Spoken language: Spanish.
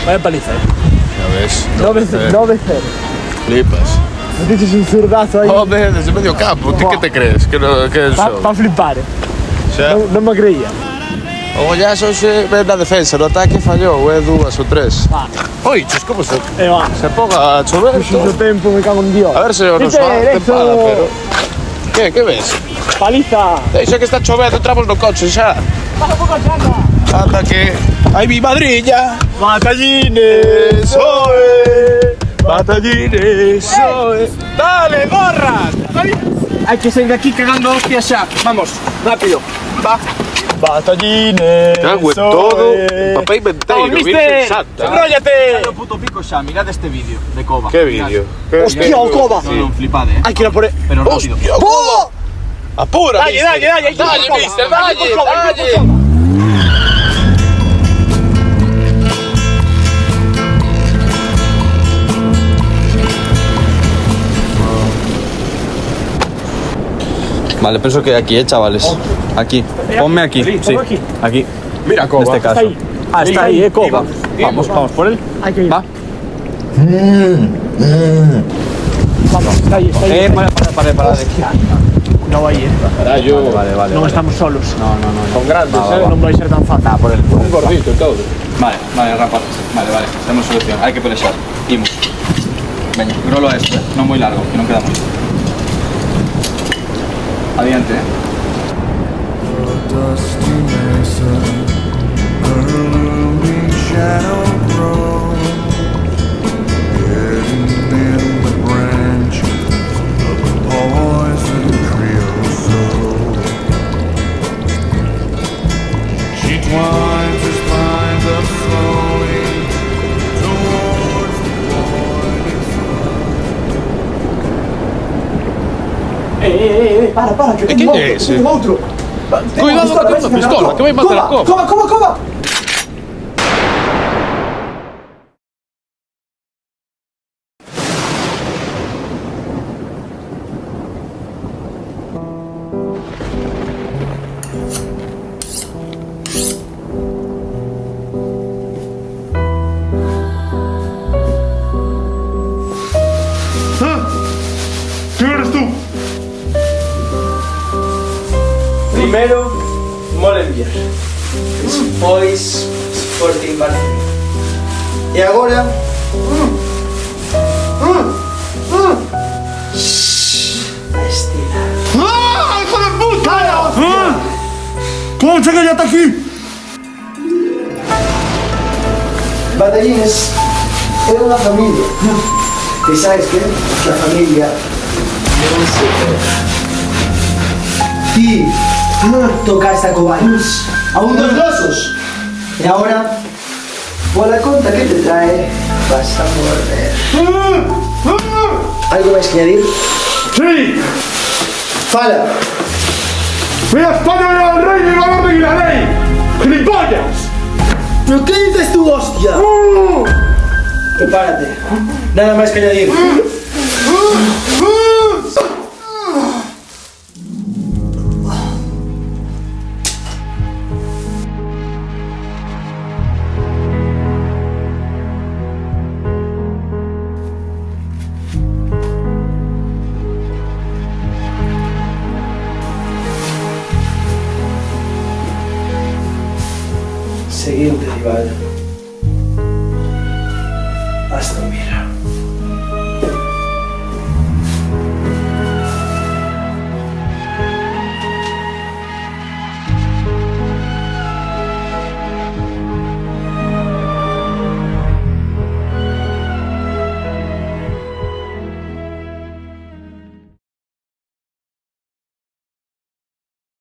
Vaya paliza, Ya ves. 9-0. Flipas. Me dices un zurdazo ahí. Joder, desde medio campo. ¿Tú qué te crees? Que es Pa eso? flipar, O sea, non me creía. o Goyaso se ve na defensa, no ataque fallou, dúas ou tres. Va. Oiches, como se Va. ponga a chover? Puxo o tempo, me cago en Dios. A ver se o nos Dice, fa eso. tempada, pero... Que ves? Paliza. Deixa que está chovendo, entramos no coche xa. Baja un pouco a chanda. Anda que... Ai, mi madriña! Batallines, Soe! Batallines, soe! Dale, gorras! Hai que sair de aquí cagando hostias xa. Vamos, rápido. Va. Batallines, Cago en todo, papel menteiro, virgen santa. Enróllate. Dale o puto pico xa, mirad este vídeo de Cova. Que vídeo? Hostia, o Cova. Non, flipade, Hai que ir a por... pero rápido. Hostia, ¡Oh! apura, Dalle, mister. dalle, dalle. Dalle, mister, dalle, dalle. Vale, penso que aquí, chavales. Aquí. Ponme aquí. Sí, aquí. aquí. Mira, Cova. En este caso. Está ahí. Ah, está ahí, Cova. Vamos por él. Hay que ir. Va. Vamos, está ahí, está ahí. Para. No vai ir. Carallo. Vale. Non estamos solos. No. Son grandes, Non vai ser tan fácil. Por él. Un gordito y todo. Vale, rapaz. Vale. Tenemos solución. Hay que pelexar. Imos. Veña, rolo a esto, non moi largo, que non queda moito. Adiante, Dusty mesa, her looming shadow grows, hidden in the branches of the poison creosote. She twines her spines up slowly towards the boiling sun. Para, que E tengo quen é outro, ese? tengo outro. Cuidado que ten unha pistola, que vai matar a Cova. Cova. ¿Quién eres tú? Primeiro, Molenbeek. Despois, Sporting Barcelona. E agora... A Estela. ¡Ah, hijo de puta! ¿Cómo llega ya hasta aquí? Batallines é unha familia. E sabes que? Que a familia non se perde. Ti tocaste a cobayos a un dos nosos. E agora, pola conta que te trae, vas a morrer. Algo máis que añadir? ¡Sí! Fala. ¡Mira, España era el rey y valor de la ley! ¡Gilipollas! ¿Pero qué dices tú, hostia? Prepárate. Nada más que añadir. Siguiente rival. Aston Villa.